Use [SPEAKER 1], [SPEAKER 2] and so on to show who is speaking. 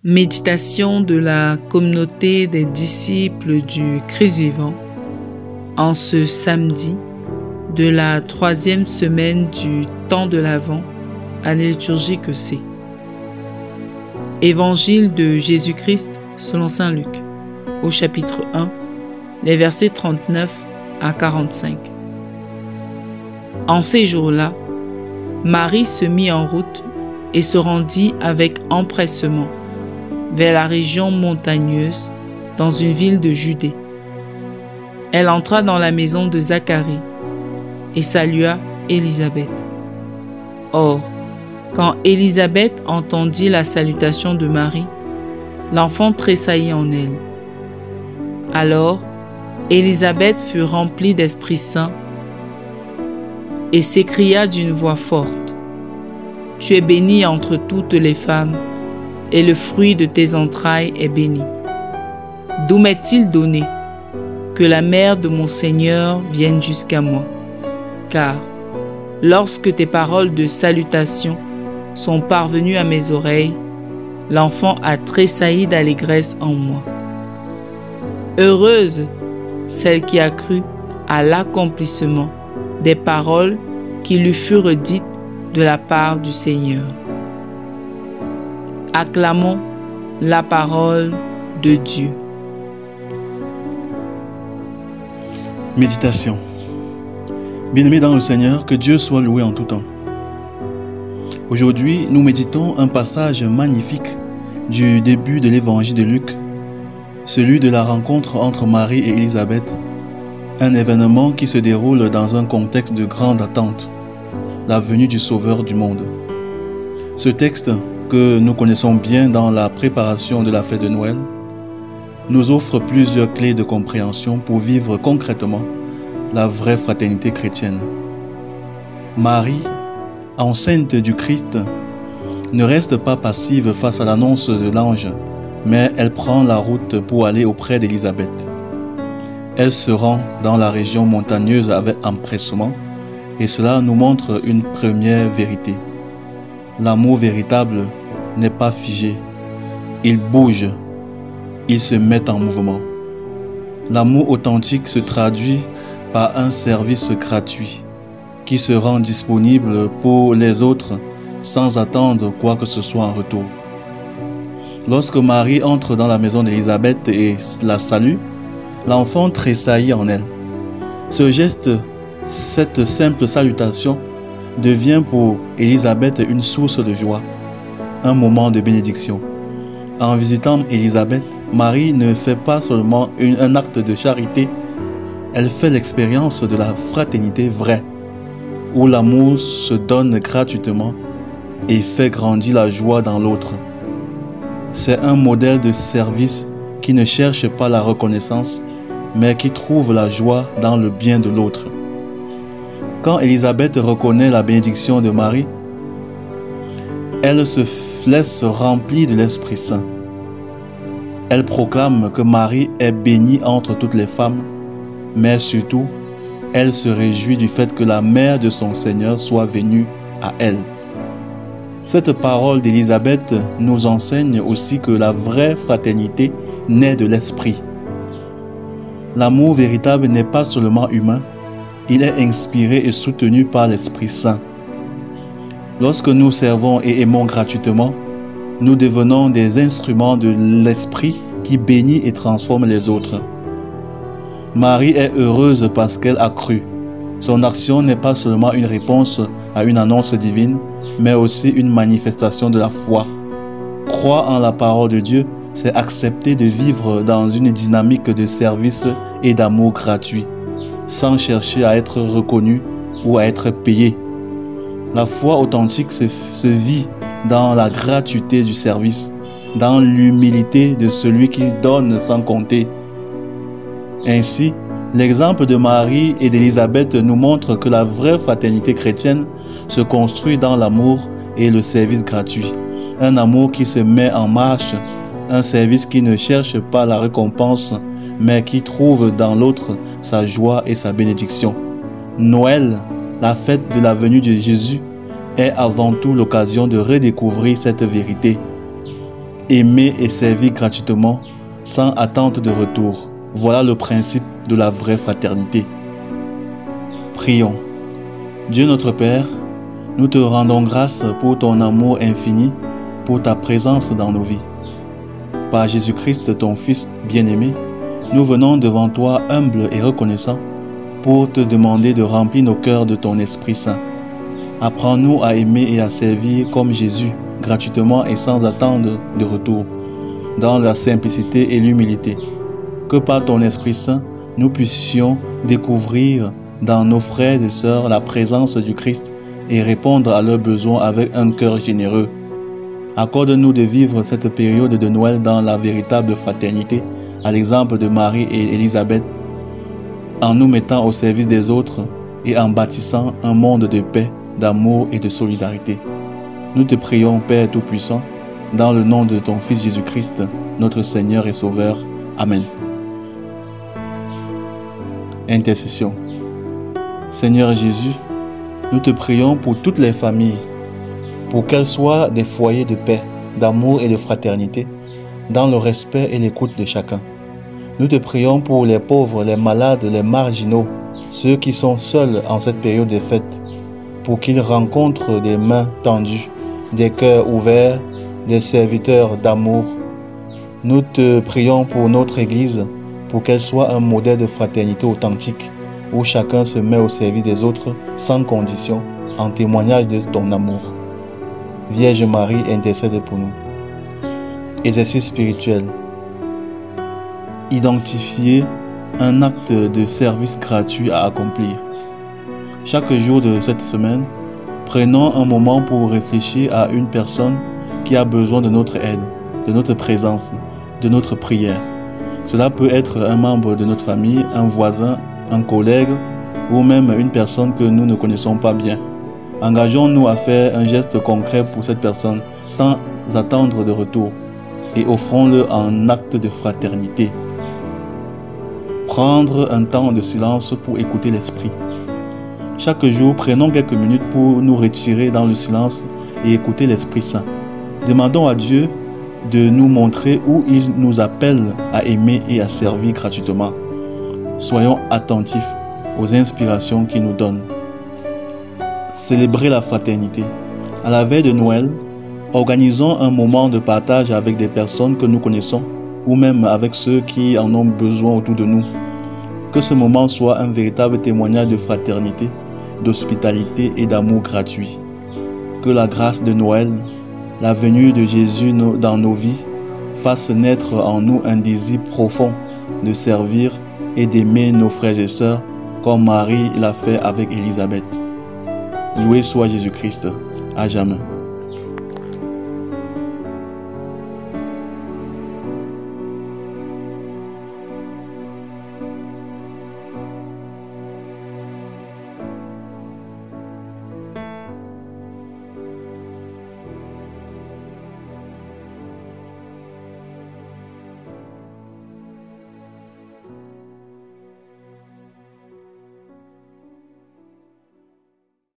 [SPEAKER 1] Méditation de la communauté des disciples du Christ vivant en ce samedi de la 3e semaine du temps de l'Avent, année liturgique C. Évangile de Jésus-Christ selon saint Luc, au chapitre 1, les versets 39 à 45. En ces jours-là, Marie se mit en route et se rendit avec empressement vers la région montagneuse, dans une ville de Judée. Elle entra dans la maison de Zacharie et salua Élisabeth. Or, quand Élisabeth entendit la salutation de Marie, l'enfant tressaillit en elle. Alors, Élisabeth fut remplie d'Esprit Saint et s'écria d'une voix forte: « Tu es bénie entre toutes les femmes, et le fruit de tes entrailles est béni. D'où m'est-il donné que la mère de mon Seigneur vienne jusqu'à moi? Car lorsque tes paroles de salutation sont parvenues à mes oreilles, l'enfant a tressailli d'allégresse en moi. Heureuse celle qui a cru à l'accomplissement des paroles qui lui furent dites de la part du Seigneur. » Acclamons la parole de Dieu.
[SPEAKER 2] Méditation. Bien-aimés dans le Seigneur, que Dieu soit loué en tout temps. Aujourd'hui, nous méditons un passage magnifique du début de l'évangile de Luc, celui de la rencontre entre Marie et Élisabeth, un événement qui se déroule dans un contexte de grande attente, la venue du Sauveur du monde. Ce texte, que nous connaissons bien dans la préparation de la fête de Noël, nous offre plusieurs clés de compréhension pour vivre concrètement la vraie fraternité chrétienne. Marie, enceinte du Christ, ne reste pas passive face à l'annonce de l'ange, mais elle prend la route pour aller auprès d'Élisabeth. Elle se rend dans la région montagneuse avec empressement, et cela nous montre une première vérité. L'amour véritable n'est pas figé, il bouge, il se met en mouvement. L'amour authentique se traduit par un service gratuit qui se rend disponible pour les autres sans attendre quoi que ce soit en retour. Lorsque Marie entre dans la maison d'Élisabeth et la salue, l'enfant tressaillit en elle. Ce geste, cette simple salutation, devient pour Élisabeth une source de joie, un moment de bénédiction. En visitant Élisabeth, Marie ne fait pas seulement un acte de charité, elle fait l'expérience de la fraternité vraie, où l'amour se donne gratuitement et fait grandir la joie dans l'autre. C'est un modèle de service qui ne cherche pas la reconnaissance, mais qui trouve la joie dans le bien de l'autre. Quand Élisabeth reconnaît la bénédiction de Marie, elle se laisse remplir de l'Esprit Saint. Elle proclame que Marie est bénie entre toutes les femmes, mais surtout, elle se réjouit du fait que la mère de son Seigneur soit venue à elle. Cette parole d'Élisabeth nous enseigne aussi que la vraie fraternité naît de l'Esprit. L'amour véritable n'est pas seulement humain, il est inspiré et soutenu par l'Esprit Saint. Lorsque nous servons et aimons gratuitement, nous devenons des instruments de l'Esprit qui bénit et transforme les autres. Marie est heureuse parce qu'elle a cru. Son action n'est pas seulement une réponse à une annonce divine, mais aussi une manifestation de la foi. Croire en la parole de Dieu, c'est accepter de vivre dans une dynamique de service et d'amour gratuit, sans chercher à être reconnu ou à être payé. La foi authentique se vit dans la gratuité du service, dans l'humilité de celui qui donne sans compter. Ainsi, l'exemple de Marie et d'Élisabeth nous montre que la vraie fraternité chrétienne se construit dans l'amour et le service gratuit. Un amour qui se met en marche, un service qui ne cherche pas la récompense, mais qui trouve dans l'autre sa joie et sa bénédiction. Noël, la fête de la venue de Jésus, est avant tout l'occasion de redécouvrir cette vérité. aimer et servir gratuitement sans attente de retour. Voilà le principe de la vraie fraternité. Prions. Dieu notre Père, nous te rendons grâce pour ton amour infini, pour ta présence dans nos vies. Par Jésus-Christ, ton Fils bien-aimé, nous venons devant toi humbles et reconnaissants pour te demander de remplir nos cœurs de ton Esprit Saint. Apprends-nous à aimer et à servir comme Jésus, gratuitement et sans attendre de retour, dans la simplicité et l'humilité. Que par ton Esprit Saint, nous puissions découvrir dans nos frères et sœurs la présence du Christ et répondre à leurs besoins avec un cœur généreux. Accorde-nous de vivre cette période de Noël dans la véritable fraternité, à l'exemple de Marie et Élisabeth, en nous mettant au service des autres et en bâtissant un monde de paix, d'amour et de solidarité. Nous te prions, Père Tout-Puissant, dans le nom de ton Fils Jésus-Christ, notre Seigneur et Sauveur. Amen. Intercession. Seigneur Jésus, nous te prions pour toutes les familles, pour qu'elles soient des foyers de paix, d'amour et de fraternité, dans le respect et l'écoute de chacun. Nous te prions pour les pauvres, les malades, les marginaux, ceux qui sont seuls en cette période des fêtes, pour qu'ils rencontrent des mains tendues, des cœurs ouverts, des serviteurs d'amour. Nous te prions pour notre Église, pour qu'elle soit un modèle de fraternité authentique, où chacun se met au service des autres sans condition, en témoignage de ton amour. Vierge Marie, intercède pour nous. Exercice spirituel. Identifier un acte de service gratuit à accomplir. Chaque jour de cette semaine, prenons un moment pour réfléchir à une personne qui a besoin de notre aide, de notre présence, de notre prière. Cela peut être un membre de notre famille, un voisin, un collègue ou même une personne que nous ne connaissons pas bien. Engageons-nous à faire un geste concret pour cette personne sans attendre de retour et offrons-le en acte de fraternité. Prendre un temps de silence pour écouter l'Esprit. Chaque jour, prenons quelques minutes pour nous retirer dans le silence et écouter l'Esprit Saint. Demandons à Dieu de nous montrer où il nous appelle à aimer et à servir gratuitement. Soyons attentifs aux inspirations qu'il nous donne. Célébrer la fraternité. À la veille de Noël, organisons un moment de partage avec des personnes que nous connaissons ou même avec ceux qui en ont besoin autour de nous. Que ce moment soit un véritable témoignage de fraternité, d'hospitalité et d'amour gratuit. Que la grâce de Noël, la venue de Jésus dans nos vies, fasse naître en nous un désir profond de servir et d'aimer nos frères et sœurs comme Marie l'a fait avec Élisabeth. Loué soit Jésus-Christ, à jamais.